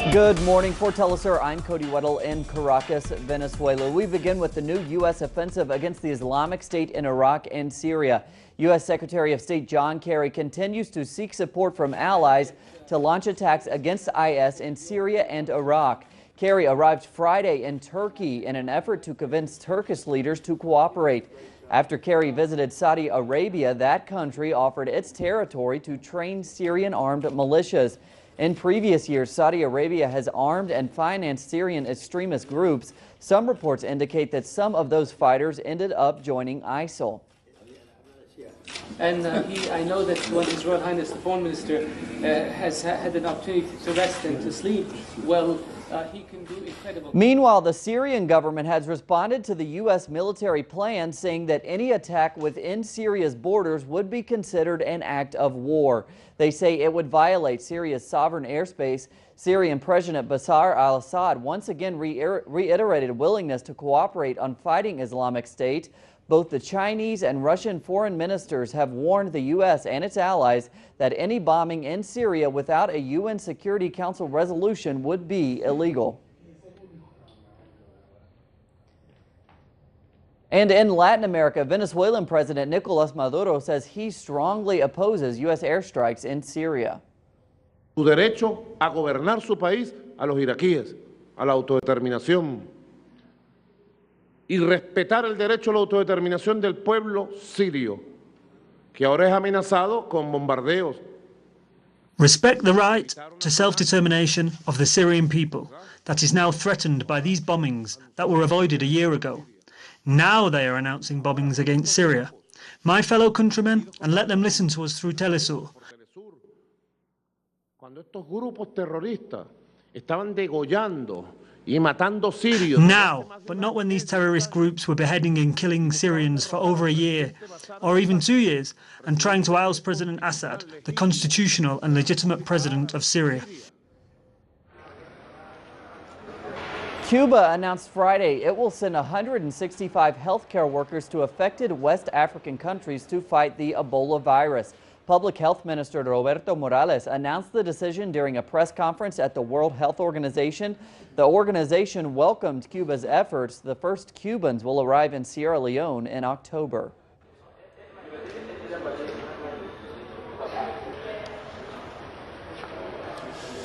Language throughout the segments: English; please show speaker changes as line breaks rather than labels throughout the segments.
Good morning. For teleSUR, I'm Cody Weddle in Caracas, Venezuela. We begin with the new U.S. offensive against the Islamic State in Iraq and Syria. U.S. Secretary of State John Kerry continues to seek support from allies to launch attacks against IS in Syria and Iraq. Kerry arrived Friday in Turkey in an effort to convince Turkish leaders to cooperate. After Kerry visited Saudi Arabia, that country offered its territory to train Syrian armed militias. In previous years, Saudi Arabia has armed and financed Syrian extremist groups. Some reports indicate that some of those fighters ended up joining ISIL.
And I know that when His Royal Highness the Foreign Minister has had an opportunity to rest and to sleep, well, he can do incredible.
Meanwhile, the Syrian government has responded to the U.S. military plan, saying that any attack within Syria's borders would be considered an act of war. They say it would violate Syria's sovereign airspace. Syrian President Bashar al-Assad once again reiterated willingness to cooperate on fighting Islamic State. Both the Chinese and Russian foreign ministers have warned the U.S. and its allies that any bombing in Syria without a UN Security Council resolution would be illegal. And in Latin America, Venezuelan President Nicolás Maduro says he strongly opposes U.S. airstrikes in Syria.
Su derecho a gobernar su país a los iraquíes, a la autodeterminación. Y respetar el derecho a la autodeterminación del pueblo sirio, que ahora es amenazado con bombardeos.
Respect the right to self-determination of the Syrian people that is now threatened by these bombings that were avoided a year ago. Now they are announcing bombings against Syria. My fellow countrymen, and let them listen to us through teleSUR.
Cuando estos grupos terroristas estaban degollando y matando sirios.
Now, but not when these terrorist groups were beheading and killing Syrians for over a year, or even 2 years, and trying to oust President Assad, the constitutional and legitimate president of Syria.
Cuba announced Friday it will send 165 healthcare workers to affected West African countries to fight the Ebola virus. Public Health Minister Roberto Morales announced the decision during a press conference at the World Health Organization. The organization welcomed Cuba's efforts. The first Cubans will arrive in Sierra Leone in October.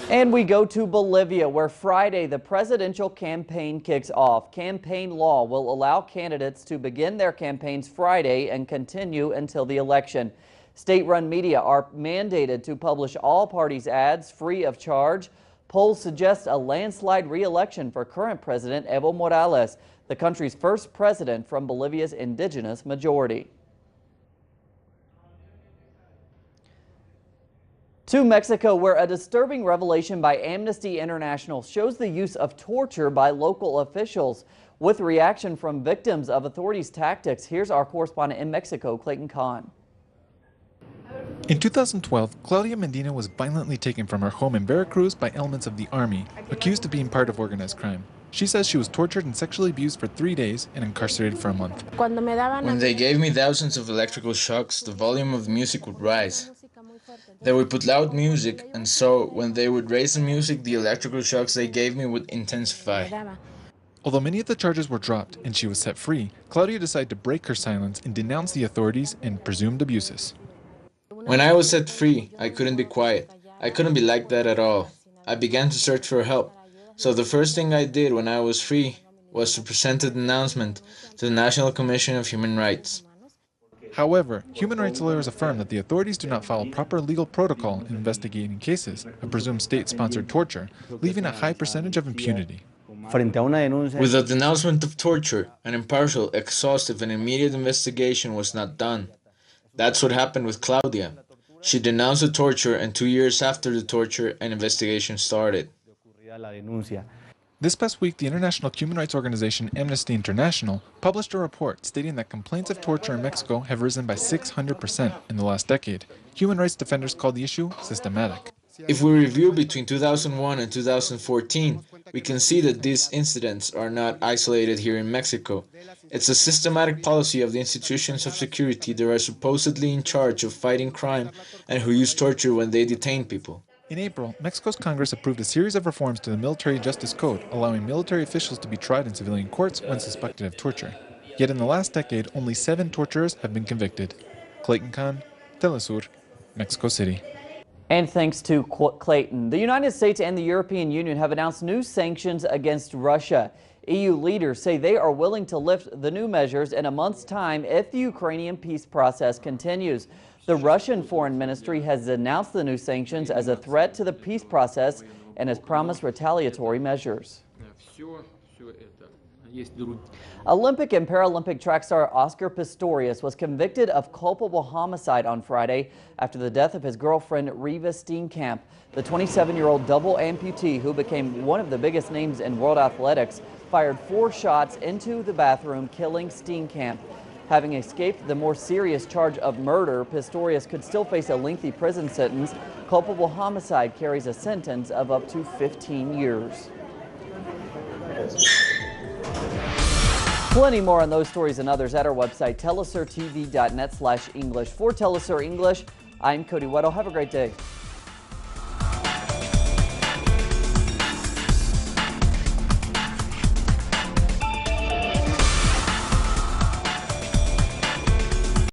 And we go to Bolivia, where Friday the presidential campaign kicks off. Campaign law will allow candidates to begin their campaigns Friday and continue until the election. State-run media are mandated to publish all parties' ads free of charge. Polls suggest a landslide re-election for current President Evo Morales, the country's first president from Bolivia's indigenous majority. To Mexico, where a disturbing revelation by Amnesty International shows the use of torture by local officials. With reaction from victims of authorities' tactics, here's our correspondent in Mexico, Clayton Kahn.
In 2012, Claudia Medina was violently taken from her home in Veracruz by elements of the army, accused of being part of organized crime. She says she was tortured and sexually abused for 3 days and incarcerated for a month.
When they gave me thousands of electrical shocks, the volume of the music would rise. They would put loud music, and so when they would raise the music, the electrical shocks they gave me would intensify.
Although many of the charges were dropped and she was set free, Claudia decided to break her silence and denounce the authorities and presumed abuses.
When I was set free, I couldn't be quiet. I couldn't be like that at all. I began to search for help. So the first thing I did when I was free was to present an announcement to the National Commission of Human Rights.
However, human rights lawyers affirm that the authorities do not follow proper legal protocol in investigating cases of presumed state-sponsored torture, leaving a high percentage of impunity.
With the denouncement of torture, an impartial, exhaustive, and immediate investigation was not done. That's what happened with Claudia. She denounced the torture, and 2 years after the torture, an investigation started.
This past week, the international human rights organization Amnesty International published a report stating that complaints of torture in Mexico have risen by 600% in the last decade. Human rights defenders call the issue systematic.
If we review between 2001 and 2014, we can see that these incidents are not isolated here in Mexico. It's a systematic policy of the institutions of security that are supposedly in charge of fighting crime and who use torture when they detain people.
In April, Mexico's Congress approved a series of reforms to the Military Justice Code, allowing military officials to be tried in civilian courts when suspected of torture. Yet in the last decade, only 7 torturers have been convicted. Clayton Khan, teleSUR, Mexico City.
And thanks to Clayton, the United States and the European Union have announced new sanctions against Russia. EU leaders say they are willing to lift the new measures in a month's time if the Ukrainian peace process continues. The Russian Foreign Ministry has announced the new sanctions as a threat to the peace process and has promised retaliatory measures. Olympic and Paralympic track star Oscar Pistorius was convicted of culpable homicide on Friday after the death of his girlfriend Riva Steenkamp. The 27-year-old double amputee, who became one of the biggest names in world athletics, fired 4 shots into the bathroom, killing Steenkamp. Having escaped the more serious charge of murder, Pistorius could still face a lengthy prison sentence. Culpable homicide carries a sentence of up to 15 years. Plenty more on those stories and others at our website, telesurtv.net/English. For teleSUR English, I'm Cody Weddle. Have a great day.